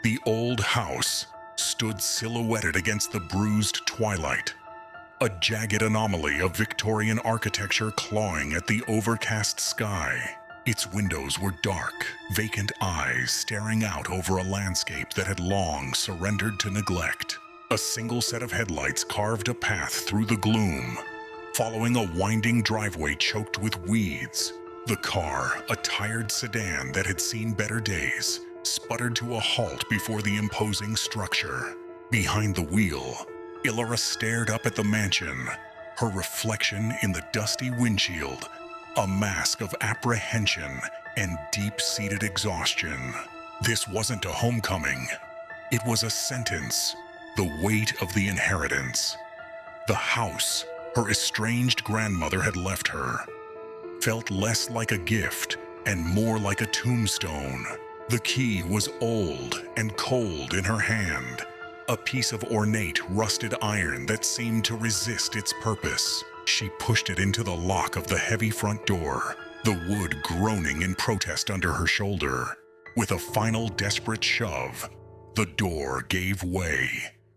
The old house stood silhouetted against the bruised twilight, a jagged anomaly of Victorian architecture clawing at the overcast sky. Its windows were dark, vacant eyes staring out over a landscape that had long surrendered to neglect. A single set of headlights carved a path through the gloom, following a winding driveway choked with weeds. The car, a tired sedan that had seen better days, sputtered to a halt before the imposing structure. Behind the wheel, Ilara stared up at the mansion, her reflection in the dusty windshield, a mask of apprehension and deep-seated exhaustion. This wasn't a homecoming. It was a sentence, the weight of the inheritance. The house her estranged grandmother had left her felt less like a gift and more like a tombstone. The key was old and cold in her hand, a piece of ornate, rusted iron that seemed to resist its purpose. She pushed it into the lock of the heavy front door, the wood groaning in protest under her shoulder. With a final desperate shove, the door gave way,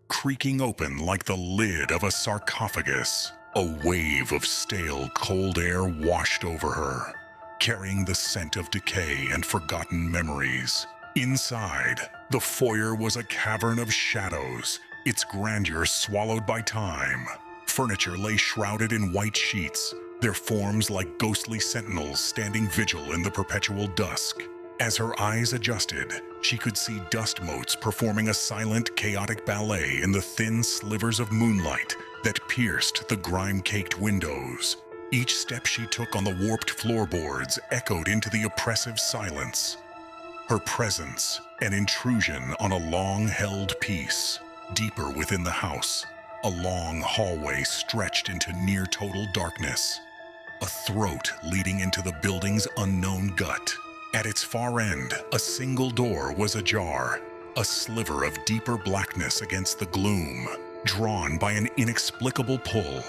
creaking open like the lid of a sarcophagus. A wave of stale, cold air washed over her, carrying the scent of decay and forgotten memories. Inside, the foyer was a cavern of shadows, its grandeur swallowed by time. Furniture lay shrouded in white sheets, their forms like ghostly sentinels standing vigil in the perpetual dusk. As her eyes adjusted, she could see dust motes performing a silent, chaotic ballet in the thin slivers of moonlight that pierced the grime-caked windows. Each step she took on the warped floorboards echoed into the oppressive silence. Her presence, an intrusion on a long-held peace. Deeper within the house, a long hallway stretched into near-total darkness, a throat leading into the building's unknown gut. At its far end, a single door was ajar, a sliver of deeper blackness against the gloom, drawn by an inexplicable pull.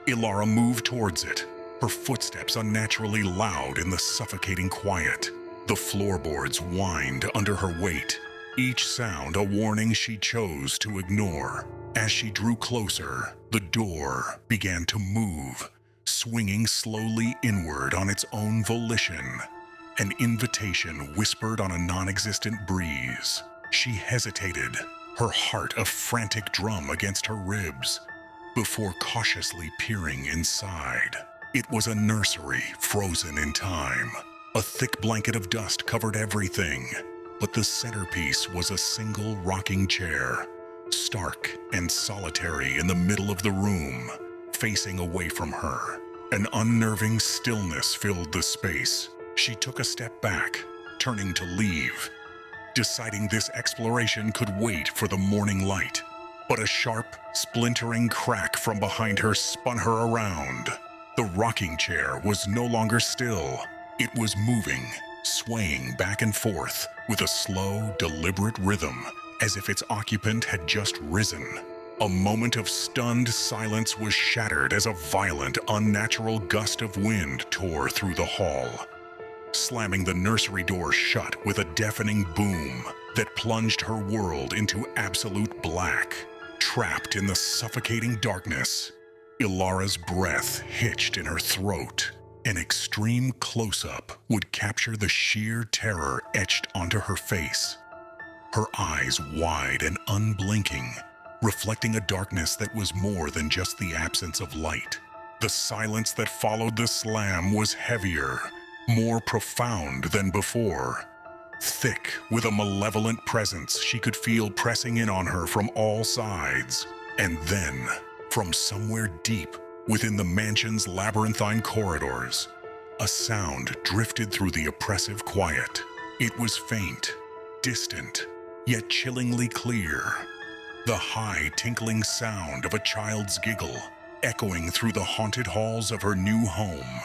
Ilara moved towards it, her footsteps unnaturally loud in the suffocating quiet. The floorboards whined under her weight, each sound a warning she chose to ignore. As she drew closer, the door began to move, swinging slowly inward on its own volition. An invitation whispered on a non-existent breeze. She hesitated, her heart a frantic drum against her ribs, before cautiously peering inside. It was a nursery frozen in time. A thick blanket of dust covered everything, but the centerpiece was a single rocking chair, stark and solitary in the middle of the room, facing away from her. An unnerving stillness filled the space. She took a step back, turning to leave, deciding this exploration could wait for the morning light. But a sharp, splintering crack from behind her spun her around. The rocking chair was no longer still. It was moving, swaying back and forth with a slow, deliberate rhythm, as if its occupant had just risen. A moment of stunned silence was shattered as a violent, unnatural gust of wind tore through the hall, slamming the nursery door shut with a deafening boom that plunged her world into absolute black. Trapped in the suffocating darkness, Ilara's breath hitched in her throat. An extreme close-up would capture the sheer terror etched onto her face. Her eyes wide and unblinking, reflecting a darkness that was more than just the absence of light. The silence that followed the slam was heavier, more profound than before. Thick with a malevolent presence she could feel pressing in on her from all sides. And then, from somewhere deep within the mansion's labyrinthine corridors, a sound drifted through the oppressive quiet. It was faint, distant, yet chillingly clear. The high, tinkling sound of a child's giggle, echoing through the haunted halls of her new home.